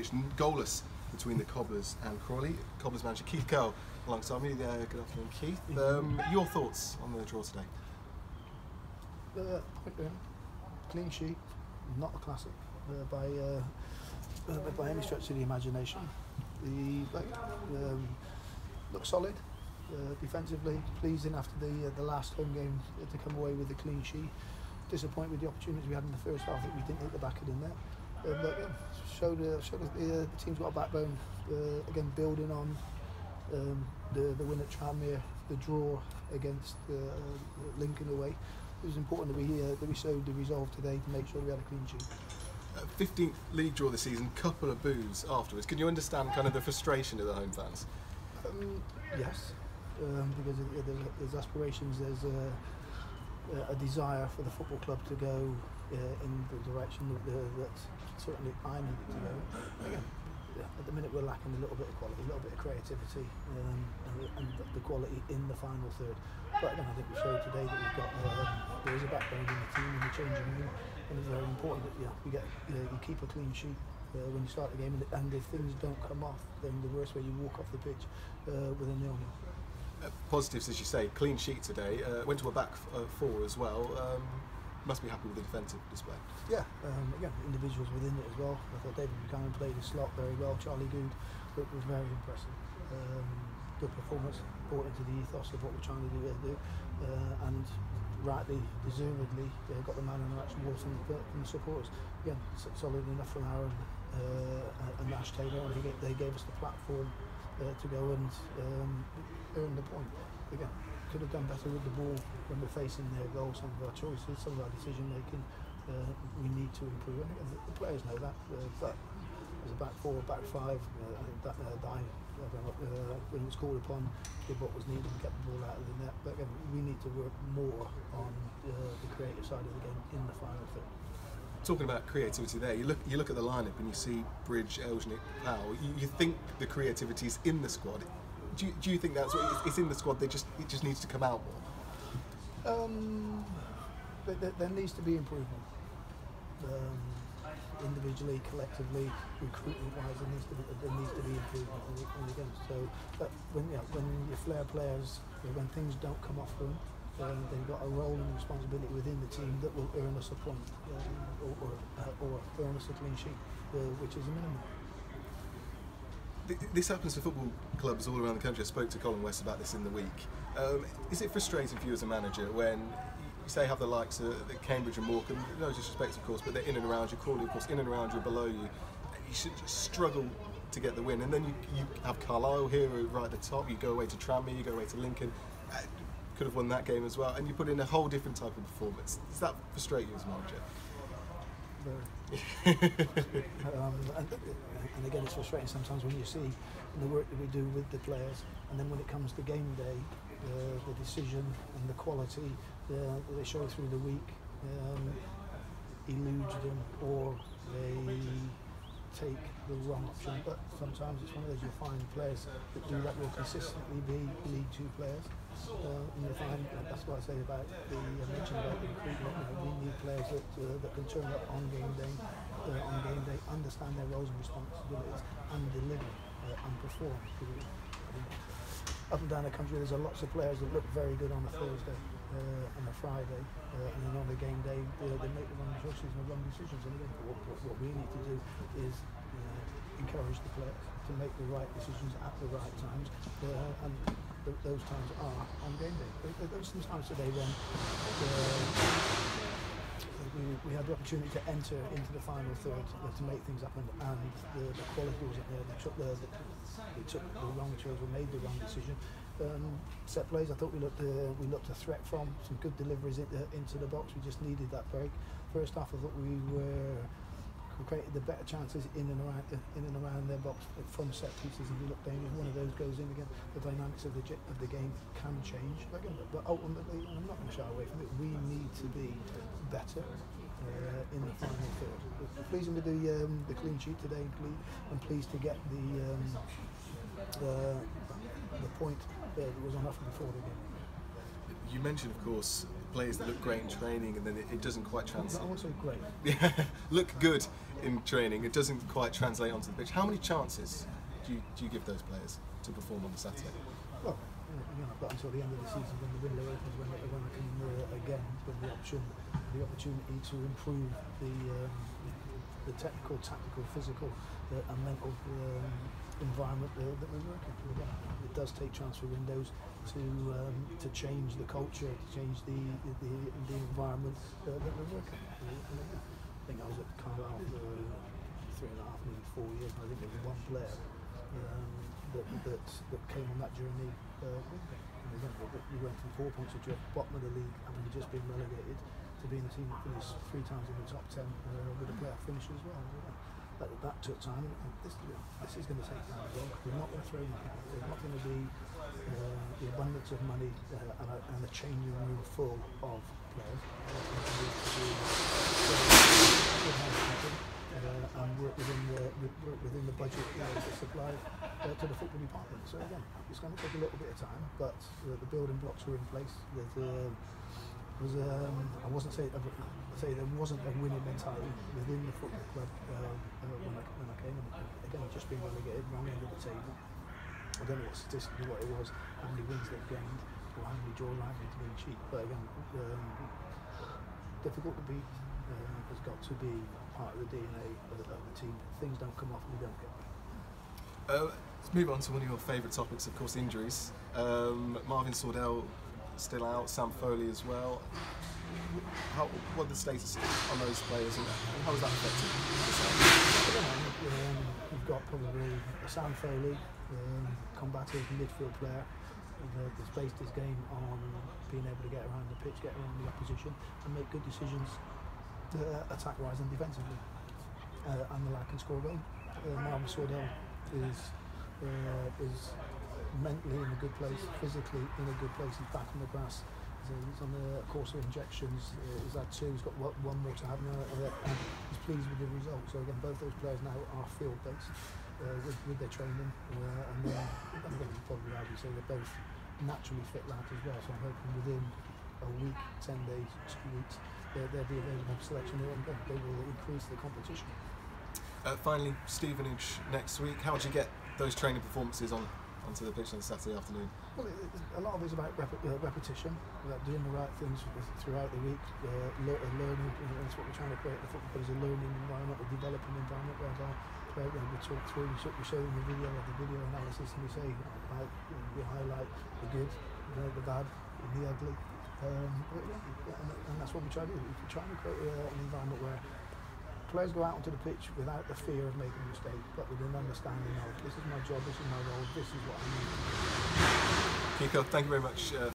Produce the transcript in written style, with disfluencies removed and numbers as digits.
finished goalless between the Cobblers and Crawley. Cobblers manager Keith Curle alongside me. Good afternoon, Keith. Your thoughts on the draw today? Clean sheet, not a classic by any stretch of the imagination. Looks solid. Defensively, pleasing after the last home game to come away with a clean sheet. Disappointed with the opportunities we had in the first half that we didn't hit the back of the net. But yeah, showed the team's got a backbone. Again, building on the win at Tranmere, the draw against Lincoln away. It was important that we showed the resolve today to make sure we had a clean sheet. 15th league draw this season, couple of boos afterwards. Can you understand kind of the frustration of the home fans? Yes, because there's aspirations, there's a desire for the football club to go in the direction that certainly I needed to go. Again, at the minute we're lacking a little bit of quality, a little bit of creativity, and the quality in the final third. But again, I think we showed today that we've got there is a backbone in the team, in the changing room, and it's very important that you keep a clean sheet when you start the game, and if things don't come off, then the worst way you walk off the pitch with a 0-0. Positives, as you say, clean sheet today. Went to a back four as well. Must be happy with the defensive display. Yeah, again, individuals within it as well. I thought David Buchanan played his slot very well. Charlie Good was very impressive. Good performance, brought into the ethos of what we're trying to do, and rightly, deservedly, got the man in the action award from the supporters. Again, solid enough from Aaron and Ash Taylor, and they gave us the platform to go and earn the point. Again, could have done better with the ball when we're facing their goals. Some of our choices, some of our decision making, we need to improve. And again, the players know that. But as a back four, back five, I think that when it was called upon, did what was needed and kept the ball out of the net. But again, we need to work more on the creative side of the game in the final third. Talking about creativity there, you look at the lineup and you see Bridge, Elznik, Powell. You think the creativity is in the squad. Do you think that's what it's in the squad? It just needs to come out more. There needs to be improvement. Individually, collectively, recruitment-wise, there needs to be improvement. And again, so when your flair players, when things don't come off for them, they've got a role and responsibility within the team that will earn us a point or earn us a clean sheet, which is a minimum. This happens to football clubs all around the country. I spoke to Colin West about this in the week. Is it frustrating for you as a manager when you say have the likes of Cambridge and Morecambe, no disrespect of course, but they're in and around you, Crawley of course, in and around you, below you. You should struggle to get the win, and then you have Carlisle here right at the top. You go away to Tranmere, you go away to Lincoln. Could have won that game as well, and you put in a whole different type of performance. Does that frustrate you as a manager? And again, it's frustrating sometimes when you see the work that we do with the players, and then when it comes to game day, the decision and the quality that they show through the week eludes them, or they take the wrong option. But sometimes it's one of those, you'll find players that do that will consistently be League Two players. And you'll find, that's what I say about mentioned about the recruitment. We need players that can turn up on game day, understand their roles and responsibilities, and deliver and perform. Up and down the country, there's lots of players that look very good on a Thursday and a Friday, and then on the game day they make the wrong choices and the wrong decisions. And again, what we need to do is encourage the players to make the right decisions at the right times, and those times are on game day. There's some times today when we had the opportunity to enter into the final third to make things happen, and the quality wasn't there. They took the wrong choice, we made the wrong decision. Set plays, I thought we looked a threat from, some good deliveries into the box. We just needed that break. First half, I thought we created the better chances in and around their box from set pieces, and we look dangerous. One of those goes in again. The dynamics of the game can change, but ultimately, I'm not going to shy away from it. We need to be better in the final third. Pleasing with the clean sheet today, and pleased to get the point that was on offer before the game. You mentioned, of course, players that look great in training and then it doesn't quite translate. I won't say great. Yeah, look good in training. It doesn't quite translate onto the pitch. How many chances do you give those players to perform on the Saturday? Well, I've got until the end of the season when the window opens, when I can again with the opportunity to improve the technical, tactical, physical, and mental environment that we're working through. Again, it does take transfer windows to change the culture, to change the environment that we're working in. I think I was at Curle for 3.5, maybe 4 years, and I think there was one player that came on that journey with me. And again, we went from 4 points of drift, bottom of the league, having just been relegated, to being a team that finished 3 times in the top 10 with a playoff finish as well. That took time. And this is going to take time as well. We're not going to throw money out. There's not going to be the abundance of money and a changing room full of players. And work within the budget that's supplied to the football department. So again, it's going to take a little bit of time, but the building blocks are in place. I wasn't say there wasn't a winning mentality within the football club when I came. And again, just being relegated, wrong end of the table. I don't know statistically what it was, how many wins they've gained, or how many draws, how many clean sheet. But again, difficult to beat. Has got to be part of the DNA of the team. Things don't come off, we don't get back. Let's move on to one of your favourite topics, of course, injuries. Marvin Sordell still out, Sam Foley as well. What are the status on those players, and how has that affected the We've got probably Sam Foley, combative midfield player. He's based his game on being able to get around the pitch, get around the opposition, and make good decisions attack-wise and defensively. And the lad can score a goal. Marvin Sordell is mentally in a good place, physically in a good place. He's back on the grass. He's on the course of injections. He's had 2. He's got one more to have now, and he's pleased with the result. So again, both those players now are field-based with their training, and then again, probably I would say they're both naturally fit lads as well. So I'm hoping within a week, 10 days, 2 weeks, they'll be available for selection, and they will increase the competition. Finally, Stevenage next week. How would you get those training performances onto the pitch on Saturday afternoon? Well, a lot of it is about repetition, about doing the right things throughout the week, learning. That's what we're trying to create. The football club is a learning environment, a developing environment, whereby we talk through, we show them the video analysis, and we say, we highlight the good, the bad, and the ugly. And that's what we try to do. We're trying to create an environment where players go out onto the pitch without the fear of making a mistake, but with an understanding of this is my job, this is my role, this is what I need. Kiko, thank you very much.